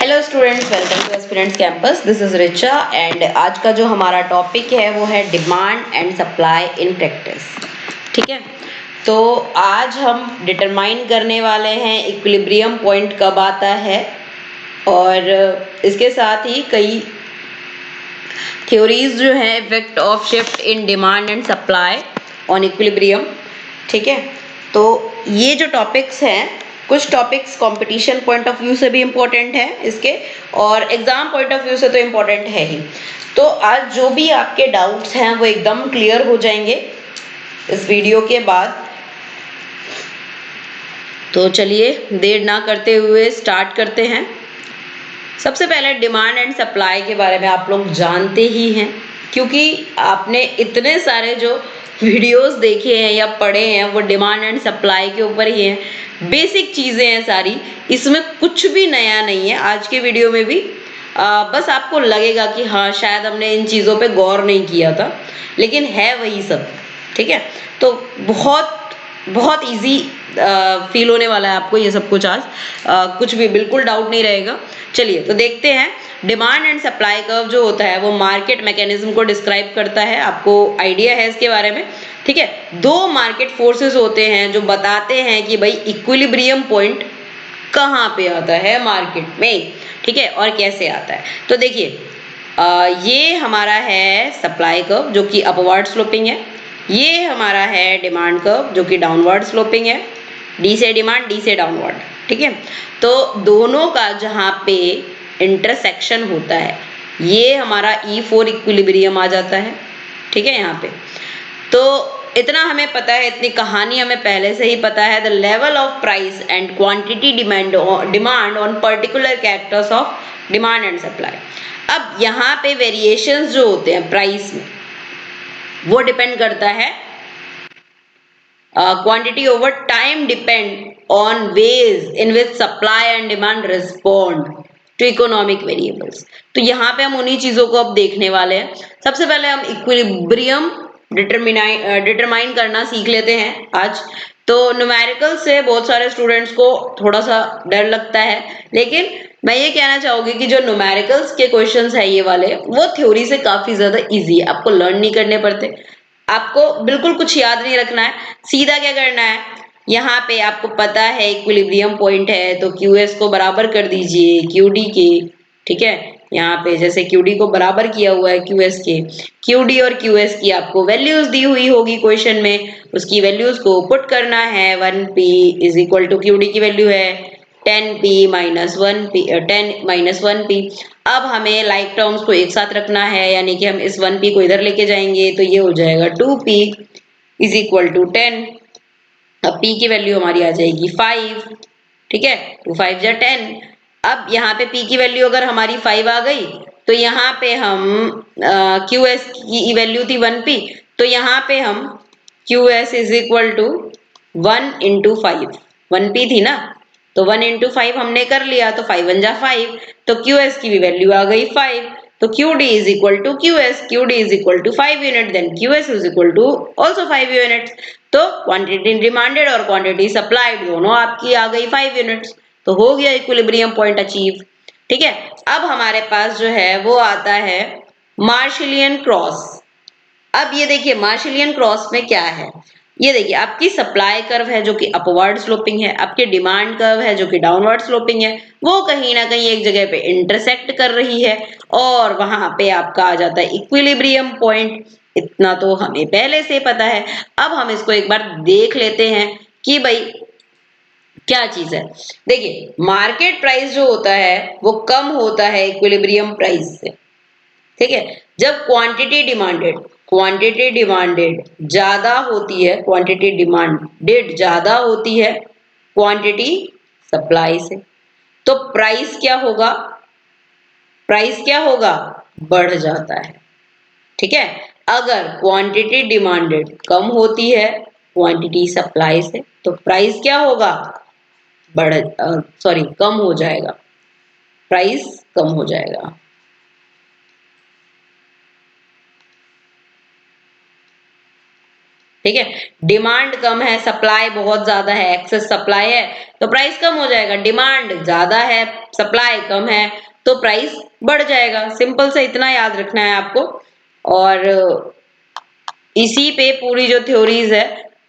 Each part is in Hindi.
Hello students, welcome two aspirants campus. This is Richa and आज का जो हमारा टॉपिक है वो है demand and supply in practice. ठीक है, तो आज हम डिटरमाइन करने वाले हैं इक्विलिब्रियम पॉइंट कब आता है और इसके साथ ही कई थ्योरीज जो है effect of shift in demand and supply on equilibrium. ठीक है, तो ये जो टॉपिक्स हैं, कुछ topics competition point of view से भी इम्पोर्टेंट है इसके, और एग्जाम पॉइंट ऑफ व्यू से तो इम्पोर्टेंट है ही। तो आज जो भी आपके डाउट्स हैं वो एकदम क्लियर हो जाएंगे इस वीडियो के बाद। तो चलिए देर ना करते हुए स्टार्ट करते हैं। सबसे पहले डिमांड एंड सप्लाई के बारे में आप लोग जानते ही हैं, क्योंकि आपने इतने सारे जो वीडियोस देखे हैं या पढ़े हैं वो डिमांड एंड सप्लाई के ऊपर ही हैं। बेसिक चीज़ें हैं सारी, इसमें कुछ भी नया नहीं है। आज के वीडियो में भी बस आपको लगेगा कि हाँ शायद हमने इन चीज़ों पे गौर नहीं किया था, लेकिन है वही सब। ठीक है, तो बहुत बहुत इजी फील होने वाला है आपको ये सब कुछ आज। कुछ भी बिल्कुल डाउट नहीं रहेगा। चलिए तो देखते हैं। डिमांड एंड सप्लाई कर्व जो होता है वो मार्केट मैकेनिज्म को डिस्क्राइब करता है। आपको आइडिया है इसके बारे में। ठीक है, दो मार्केट फोर्सेस होते हैं जो बताते हैं कि भाई इक्विलिब्रियम पॉइंट कहाँ पे आता है मार्केट में। ठीक है, और कैसे आता है। तो देखिए ये हमारा है सप्लाई कर्व जो कि अपवर्ड स्लोपिंग है। ये हमारा है डिमांड कर्व जो कि डाउनवर्ड स्लोपिंग है। डी से डिमांड, डी से डाउनवर्ड। ठीक है, तो दोनों का जहाँ पे इंटरसेक्शन होता है ये हमारा E4 इक्विलिब्रियम आ जाता है। ठीक है, यहाँ पे तो इतना हमें पता है, इतनी कहानी हमें पहले से ही पता है। The level of price and quantity demand on particular characters of demand and supply. अब यहाँ पे वेरिएशंस जो होते हैं प्राइस में वो डिपेंड करता है quantity over time depend on ways in which supply and demand respond to economic variables। तो यहाँ पे हम उन्हीं चीजों को अब देखने वाले हैं। सबसे पहले हम इक्विलिब्रियम डिटरमाइन करना सीख लेते हैं आज। तो न्यूमेरिकल से बहुत सारे स्टूडेंट्स को थोड़ा सा डर लगता है, लेकिन मैं ये कहना चाहूंगी कि जो न्यूमेरिकल्स के क्वेश्चंस है ये वाले, वो थ्योरी से काफी ज्यादा इजी है। आपको लर्न नहीं करने पड़ते, आपको बिल्कुल कुछ याद नहीं रखना है। सीधा क्या करना है, यहाँ पे आपको पता है इक्विलिब्रियम पॉइंट है तो QS को बराबर कर दीजिए QD के। ठीक है, यहाँ पे जैसे QD को बराबर किया हुआ है QS के, QD और QS की आपको वैल्यूज दी हुई होगी क्वेश्चन में, उसकी वैल्यूज को पुट करना है। 1P is equal to QD की वैल्यू है 10P माइनस 1P 10 - 1P। अब हमें लाइक टर्म्स को एक साथ रखना है, यानी कि हम इस 1P को इधर लेके जाएंगे तो ये हो जाएगा 2P इज इक्वल टू 10। अब P की वैल्यू हमारी आ जाएगी 5। ठीक है, 2 5 जा 10। अब यहाँ पे P की वैल्यू अगर हमारी 5 आ गई तो यहाँ पे हम QS की वैल्यू थी 1P, तो यहाँ पे हम QS is equal to 1 into 5। 1P थी ना, तो 1 इंटू 5 हमने कर लिया, तो 5 1 जा 5, तो QS की भी वैल्यू आ गई 5। तो QD is equal to QS, QD is equal to 5 unit, then QS is equal to also 5 units. तो क्वांटिटी डिमांडेड और क्वांटिटी सप्लाइड दोनों आपकी आ गई 5 यूनिट्स। तो हो गया इक्विलिब्रियम पॉइंट अचीव। ठीक है, अब हमारे पास जो है वो आता है मार्शलियन क्रॉस। अब ये देखिए मार्शलियन क्रॉस में क्या है, ये देखिए आपकी सप्लाई कर्व है जो कि अपवर्ड स्लोपिंग है, आपकी डिमांड कर्व है जो कि डाउनवर्ड स्लोपिंग है। वो कहीं ना कहीं एक जगह पे इंटरसेक्ट कर रही है और वहां पे आपका आ जाता है इक्विलिब्रियम पॉइंट। इतना तो हमें पहले से पता है। अब हम इसको एक बार देख लेते हैं कि भाई क्या चीज है। देखिए मार्केट प्राइस जो होता है वो कम होता है इक्विलिब्रियम प्राइस से। ठीक है, जब क्वांटिटी डिमांडेड ज्यादा होती है, क्वांटिटी डिमांडेड ज्यादा होती है क्वांटिटी सप्लाई से, तो प्राइस क्या होगा, प्राइस क्या होगा, बढ़ जाता है। ठीक है, अगर क्वांटिटी डिमांडेड कम होती है क्वांटिटी सप्लाई से तो प्राइस क्या होगा, कम हो जाएगा, प्राइस कम हो जाएगा। ठीक है। डिमांड कम है, सप्लाई बहुत ज्यादा है, एक्सेस सप्लाई है, तो प्राइस कम हो जाएगा। डिमांड ज्यादा है, सप्लाई कम है, तो प्राइस बढ़ जाएगा। सिंपल से इतना याद रखना है आपको। और इसी पे पूरी जो थ्योरीज है,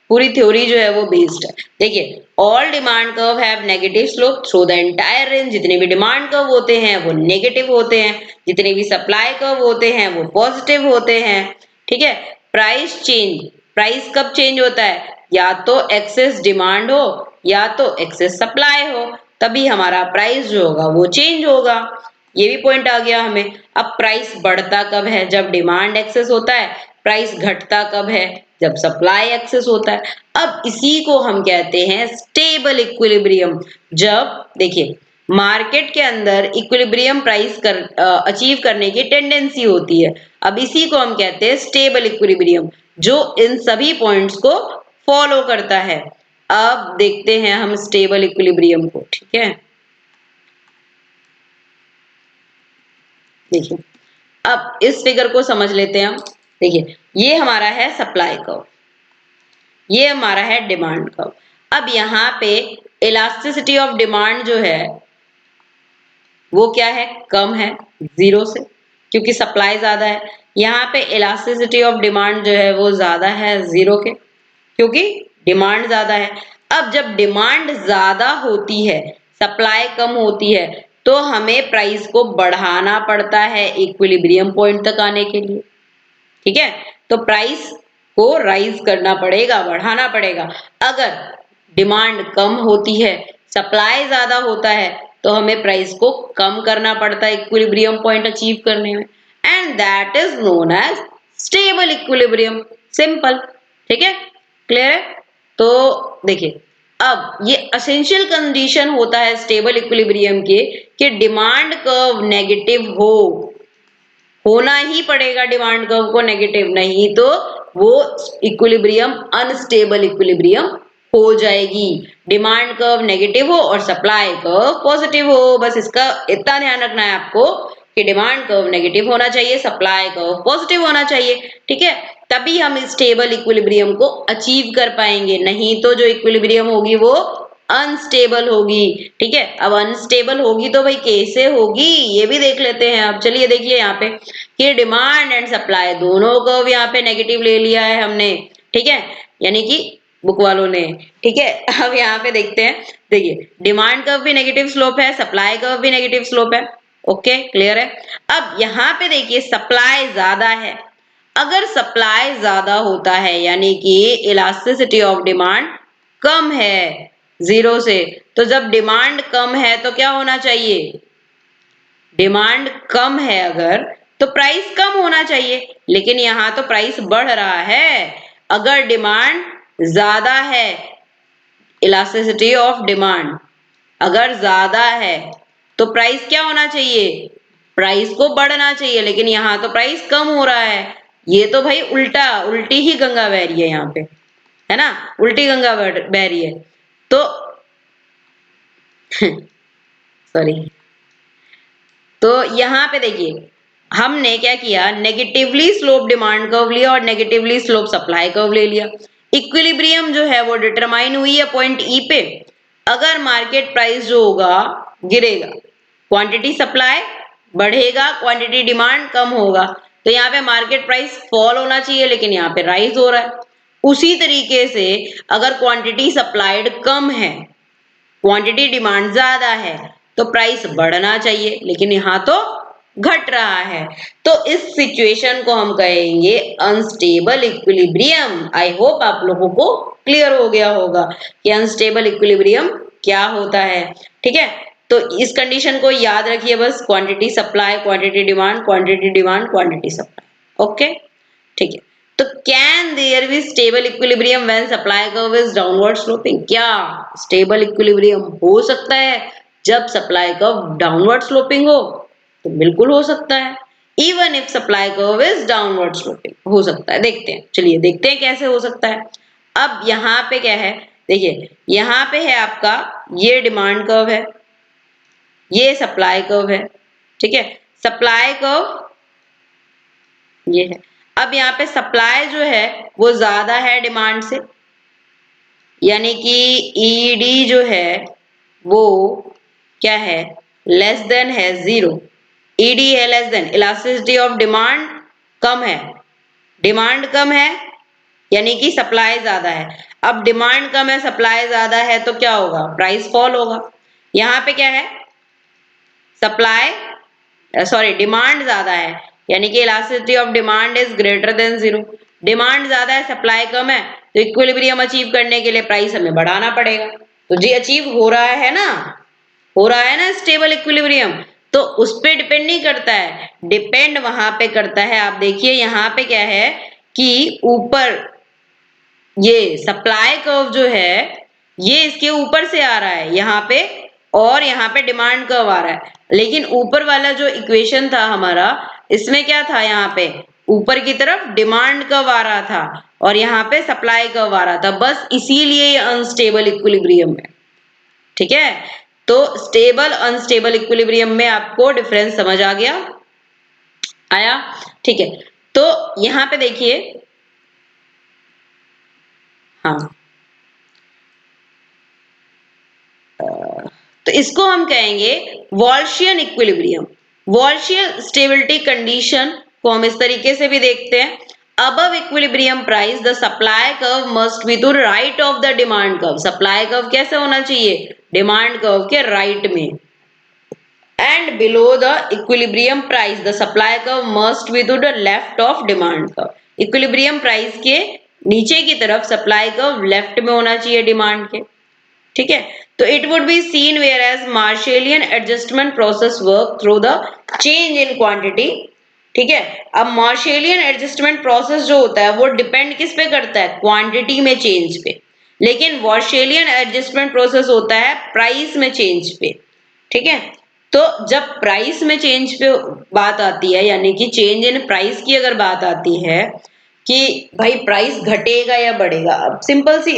पूरी थ्योरी जो है वो बेस्ड है। देखिए, all demand curve have negative slope through the entire range. जितने भी डिमांड कर्व होते हैं वो नेगेटिव होते हैं, जितने भी सप्लाई कर्व होते हैं वो पॉजिटिव होते हैं। ठीक है। प्राइस चेंज, प्राइस कब चेंज होता है? या तो एक्सेस डिमांड हो या तो एक्सेस सप्लाई हो, तभी हमारा प्राइस जो होगा वो चेंज होगा। ये भी पॉइंट आ गया हमें। अब प्राइस बढ़ता कब है? जब डिमांड एक्सेस होता है। प्राइस घटता कब है? जब सप्लाई एक्सेस होता है। अब इसी को हम कहते हैं स्टेबल इक्विलिब्रियम। जब देखिए, मार्केट के अंदर इक्विलिब्रियम प्राइस अचीव करने की टेंडेंसी होती है। अब इसी को हम कहते हैं स्टेबल इक्विलिब्रियम, जो इन सभी पॉइंट्स को फॉलो करता है। अब देखते हैं हम स्टेबल इक्विलिब्रियम को। ठीक है, देखिए अब इस फिगर को समझ लेते हैं हम। देखिए, ये हमारा है सप्लाई कर्व, ये हमारा है डिमांड कर्व। अब यहाँ पे इलास्टिसिटी ऑफ डिमांड जो है वो क्या है? कम है, जीरो से, क्योंकि सप्लाई ज्यादा है। यहाँ पे इलास्टिसिटी ऑफ डिमांड जो है वो ज्यादा है जीरो के, क्योंकि डिमांड ज्यादा है। अब जब डिमांड ज्यादा होती है, सप्लाई कम होती है, तो हमें प्राइस को बढ़ाना पड़ता है इक्विलिब्रियम पॉइंट तक आने के लिए। ठीक है, तो प्राइस को राइज करना पड़ेगा, बढ़ाना पड़ेगा। अगर डिमांड कम होती है, सप्लाई ज्यादा होता है, तो हमें प्राइस को कम करना पड़ता है इक्विलिब्रियम पॉइंट अचीव करने में। And that is known as stable equilibrium. Simple. ठीक है, क्लियर है? तो देखिए, अब ये एसेंशियल कंडीशन होता है स्टेबल इक्विलिब्रियम के कि डिमांड कर्व नेगेटिव हो, होना ही पड़ेगा डिमांड कर्व को नेगेटिव, नहीं तो वो इक्विलिब्रियम अनस्टेबल इक्विलिब्रियम हो जाएगी। डिमांड कर्व नेगेटिव हो और सप्लाई कर्व पॉजिटिव हो, बस इसका इतना ध्यान रखना है आपको कि डिमांड कर्व नेगेटिव होना चाहिए, सप्लाई कर्व पॉजिटिव होना चाहिए। ठीक है, तभी हम स्टेबल इक्विलिब्रियम को अचीव कर पाएंगे, नहीं तो जो इक्विलिब्रियम होगी वो अनस्टेबल होगी। ठीक है, अब अनस्टेबल होगी तो भाई कैसे होगी ये भी देख लेते हैं। अब चलिए देखिए यहाँ पे कि डिमांड एंड सप्लाई दोनों को यहाँ पे नेगेटिव ले लिया है हमने। ठीक है, यानी कि बुक वालों ने। ठीक है, अब यहाँ पे देखते हैं। देखिए, डिमांड कर्व भी नेगेटिव स्लोप है, सप्लाई कर्व भी नेगेटिव स्लोप है। ओके, क्लियर है? अब यहाँ पे देखिए सप्लाई ज्यादा है। अगर सप्लाई ज्यादा होता है यानी कि इलास्टिसिटी ऑफ डिमांड कम है जीरो से, तो जब डिमांड कम है तो क्या होना चाहिए? डिमांड कम है अगर, तो प्राइस कम होना चाहिए, लेकिन यहाँ तो प्राइस बढ़ रहा है। अगर डिमांड ज्यादा है, इलास्टिसिटी ऑफ डिमांड अगर ज्यादा है, तो प्राइस क्या होना चाहिए? प्राइस को बढ़ना चाहिए, लेकिन यहाँ तो प्राइस कम हो रहा है। ये तो भाई उल्टा, उल्टी ही गंगा बह रही है यहाँ पे, है ना? उल्टी गंगा बह रही है। तो सॉरी, तो यहाँ पे देखिए हमने क्या किया, नेगेटिवली स्लोप डिमांड कर्व लिया और नेगेटिवली स्लोप सप्लाई कर्व ले लिया। इक्विलिब्रियम जो है वो डिटरमाइन हुई है पॉइंट ई पे। अगर मार्केट प्राइस जो होगा गिरेगा, क्वांटिटी सप्लाई बढ़ेगा, क्वांटिटी डिमांड कम होगा, तो यहाँ पे मार्केट प्राइस फॉल होना चाहिए, लेकिन यहाँ पे राइज हो रहा है। उसी तरीके से अगर क्वांटिटी सप्लाइड कम है, क्वांटिटी डिमांड ज्यादा है, तो प्राइस बढ़ना चाहिए, लेकिन यहाँ तो घट रहा है। तो इस सिचुएशन को हम कहेंगे अनस्टेबल इक्विलिब्रियम। आई होप आप लोगों को क्लियर हो गया होगा कि अनस्टेबल इक्विलिब्रियम क्या होता है। ठीक है, तो इस कंडीशन को याद रखिए बस, quantity supply, quantity demand, quantity demand, quantity supply. Okay, ठीक है। तो can there be stable equilibrium when supply curve is downward sloping? क्या स्टेबल इक्विलिब्रियम हो सकता है जब सप्लाई कर्व डाउनवर्ड स्लोपिंग हो? तो बिल्कुल हो सकता है। Even if supply curve is downward sloping, हो सकता है। देखते हैं, चलिए देखते हैं कैसे हो सकता है। अब यहाँ पे क्या है, देखिए यहाँ पे है आपका ये डिमांड कर्व है, ये सप्लाई कर्व है। ठीक है, सप्लाई कर्व ये है। अब यहाँ पे सप्लाई जो है वो ज्यादा है डिमांड से, यानी कि ईडी जो है वो क्या है, लेस देन है जीरो। ईडी है less than, elasticity of demand कम है, डिमांड कम है यानी कि सप्लाई ज्यादा है। अब डिमांड कम है सप्लाई ज्यादा है तो क्या होगा, प्राइस फॉल होगा। यहाँ पे क्या है, सप्लाई सॉरी डिमांड ज्यादा है यानी कि elasticity of demand is greater than zero. Demand ज्यादा है सप्लाई कम है तो इक्विलिब्रियम अचीव करने के लिए प्राइस हमें बढ़ाना पड़ेगा। तो जी अचीव हो रहा है ना, हो रहा है ना स्टेबल इक्विलिब्रियम। तो उस पे डिपेंड नहीं करता है, डिपेंड वहां पे करता है, आप देखिए यहाँ पे क्या है कि ऊपर ये सप्लाई कर्व जो है ये इसके ऊपर से आ रहा है यहाँ पे, और यहाँ पे डिमांड कर्व आ रहा है। लेकिन ऊपर वाला जो इक्वेशन था हमारा, इसमें क्या था, यहाँ पे ऊपर की तरफ डिमांड कर्व आ रहा था और यहाँ पे सप्लाई कर्व आ रहा था, बस इसीलिए ये अनस्टेबल इक्विलिब्रियम है। ठीक है, तो स्टेबल अनस्टेबल इक्विलिब्रियम में आपको डिफरेंस समझ आ गया, आया। ठीक है, तो यहाँ पे देखिए, हाँ तो इसको हम कहेंगे Walrasian equilibrium. Walrasian stability condition को हम इस तरीके से भी देखते हैं, above equilibrium price the supply curve must be to right of the demand curve. Supply curve कैसे होना चाहिए, डिमांड कर्व के राइट में। And below the equilibrium price the supply curve must be to the left of demand curve. Equilibrium price के नीचे की तरफ सप्लाई कर्व लेफ्ट में होना चाहिए डिमांड के। ठीक है, तो it would be seen where as Marshallian adjustment process work through the change in quantity. ठीक है, अब मार्शेलियन एडजस्टमेंट प्रोसेस जो होता है वो डिपेंड किस पे करता है, क्वांटिटी में चेंज पे। लेकिन वॉर्शेलियन एडजस्टमेंट प्रोसेस होता है प्राइस में चेंज पे। ठीक है, तो जब प्राइस में चेंज पे बात आती है, यानी कि चेंज इन प्राइस की अगर बात आती है कि भाई प्राइस घटेगा या बढ़ेगा, अब सिंपल सी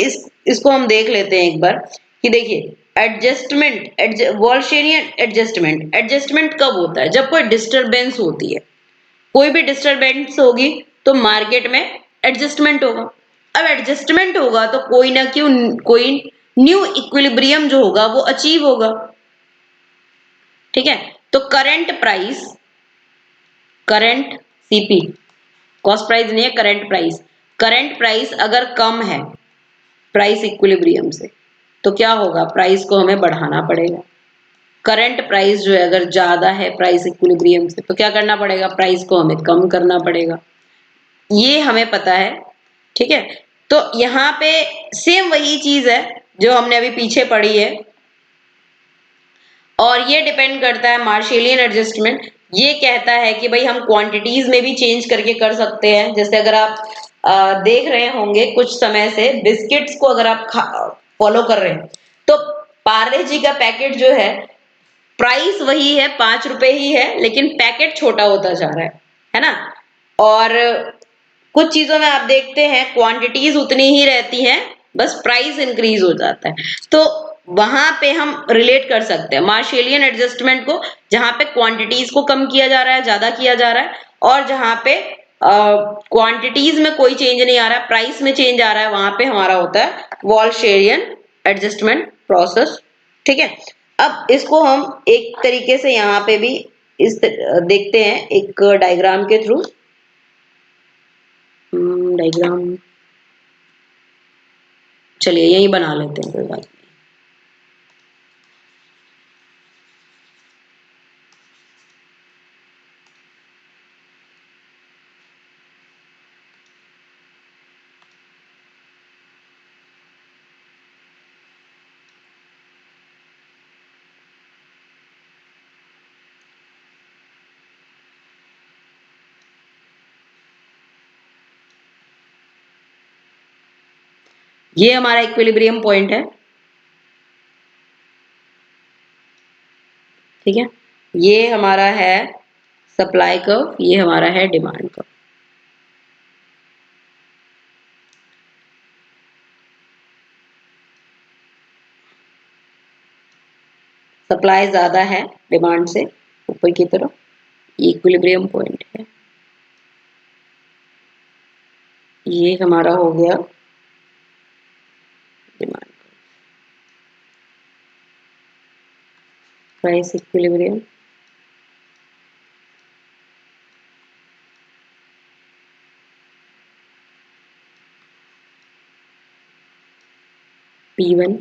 इसको हम देख लेते हैं एक बार कि देखिए एडजस्टमेंट, वॉल्शेरियन एडजस्टमेंट, एडजस्टमेंट कब होता है, जब कोई डिस्टरबेंस होती है। कोई भी डिस्टरबेंस होगी तो मार्केट में एडजस्टमेंट होगा। अब एडजस्टमेंट होगा तो कोई ना क्यों कोई न्यू इक्विलिब्रियम जो होगा वो अचीव होगा। ठीक है, तो करंट सीपी, कॉस्ट प्राइस नहीं है, करंट प्राइस अगर कम है प्राइस इक्विलिब्रियम से तो क्या होगा, प्राइस को हमें बढ़ाना पड़ेगा। करंट प्राइस जो है अगर ज्यादा है प्राइस इक्विलिब्रियम से तो क्या करना पड़ेगा, प्राइस को हमें कम करना पड़ेगा, ये हमें पता है। ठीक है, तो यहाँ पे सेम वही चीज है जो हमने अभी पीछे पढ़ी है, और ये डिपेंड करता है मार्शेलियन एडजस्टमेंट। ये कहता है कि भाई हम क्वांटिटीज में भी चेंज करके कर सकते हैं। जैसे अगर आप देख रहे होंगे कुछ समय से बिस्किट्स को अगर आप फॉलो कर रहे हैं तो पार्ले जी का पैकेट जो है प्राइस वही है, 5 रुपए ही है, लेकिन पैकेट छोटा होता जा रहा है ना। और कुछ चीजों में आप देखते हैं क्वांटिटीज उतनी ही रहती हैं, बस प्राइस इंक्रीज हो जाता है। तो वहां पे हम रिलेट कर सकते हैं मार्शेलियन एडजस्टमेंट को, जहां पे क्वांटिटीज को कम किया जा रहा है, ज्यादा किया जा रहा है, और जहां पे क्वांटिटीज में कोई चेंज नहीं आ रहा है, प्राइस में चेंज आ रहा है, वहां पे हमारा होता है वॉल्शेरियन एडजस्टमेंट प्रोसेस। ठीक है, अब इसको हम एक तरीके से यहाँ पे भी देखते हैं एक डायग्राम के थ्रू। डायग्राम चलिए यही बना लेते हैं, कोई बात नहीं। ये हमारा इक्विलिब्रियम पॉइंट है। ठीक है, ये हमारा है सप्लाई कर्व, ये हमारा है डिमांड कर्व। सप्लाई ज्यादा है डिमांड से ऊपर की तरफ, ये इक्विलिब्रियम पॉइंट है। ये हमारा हो गया डिमांड प्राइस इक्विलिब्रियम। P1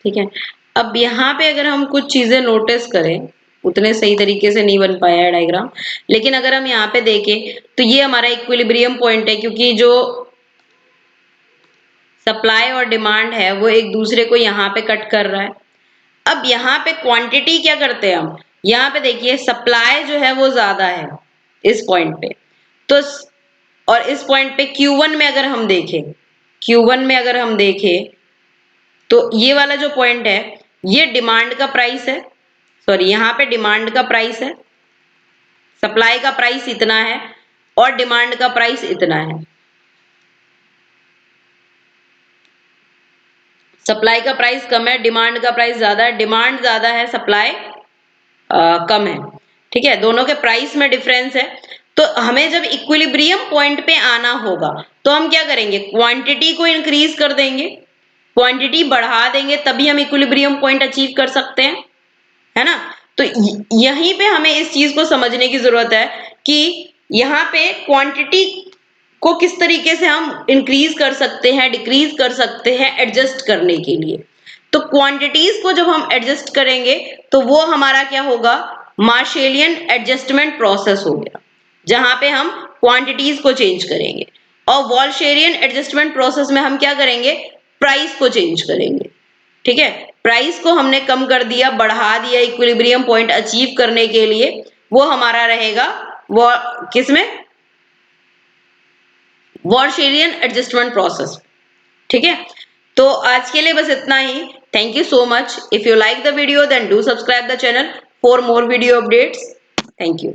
ठीक है। अब यहाँ पे अगर हम कुछ चीजें नोटिस करें, उतने सही तरीके से नहीं बन पाया है डायग्राम, लेकिन अगर हम यहाँ पे देखें तो ये हमारा इक्विलिब्रियम पॉइंट है, क्योंकि जो सप्लाई और डिमांड है वो एक दूसरे को यहाँ पे कट कर रहा है। अब यहाँ पे क्वांटिटी क्या करते हैं हम, यहाँ पे देखिए सप्लाई जो है वो ज्यादा है इस पॉइंट पे, तो और इस पॉइंट पे Q1 में अगर हम देखें, Q1 में अगर हम देखें तो ये वाला जो पॉइंट है ये डिमांड का प्राइस है, सॉरी यहाँ पे डिमांड का प्राइस है, सप्लाई का प्राइस इतना है और डिमांड का प्राइस इतना है। सप्लाई का प्राइस कम है, डिमांड का प्राइस ज्यादा है, डिमांड ज्यादा है, सप्लाई कम है। ठीक है, दोनों के प्राइस में डिफरेंस है। तो हमें जब इक्विलिब्रियम पॉइंट पे आना होगा तो हम क्या करेंगे, क्वांटिटी को इंक्रीज कर देंगे, क्वांटिटी बढ़ा देंगे, तभी हम इक्विलिब्रियम पॉइंट अचीव कर सकते हैं, है ना। तो यहीं पे हमें इस चीज को समझने की जरूरत है कि यहाँ पे क्वांटिटी को किस तरीके से हम इंक्रीज कर सकते हैं, डिक्रीज कर सकते हैं एडजस्ट करने के लिए। तो क्वांटिटीज को जब हम एडजस्ट करेंगे तो वो हमारा क्या होगा, मार्शेलियन एडजस्टमेंट प्रोसेस हो गया, जहां पे हम क्वांटिटीज को चेंज करेंगे। और वॉल्शेरियन एडजस्टमेंट प्रोसेस में हम क्या करेंगे, प्राइस को चेंज करेंगे। ठीक है, प्राइस को हमने कम कर दिया, बढ़ा दिया इक्विलिब्रियम पॉइंट अचीव करने के लिए, वो हमारा रहेगा वो किसमें, वॉल्शेरियन एडजस्टमेंट प्रोसेस। ठीक है, तो आज के लिए बस इतना ही। Thank you so much. If you like the video then do subscribe the channel for more video updates. Thank you.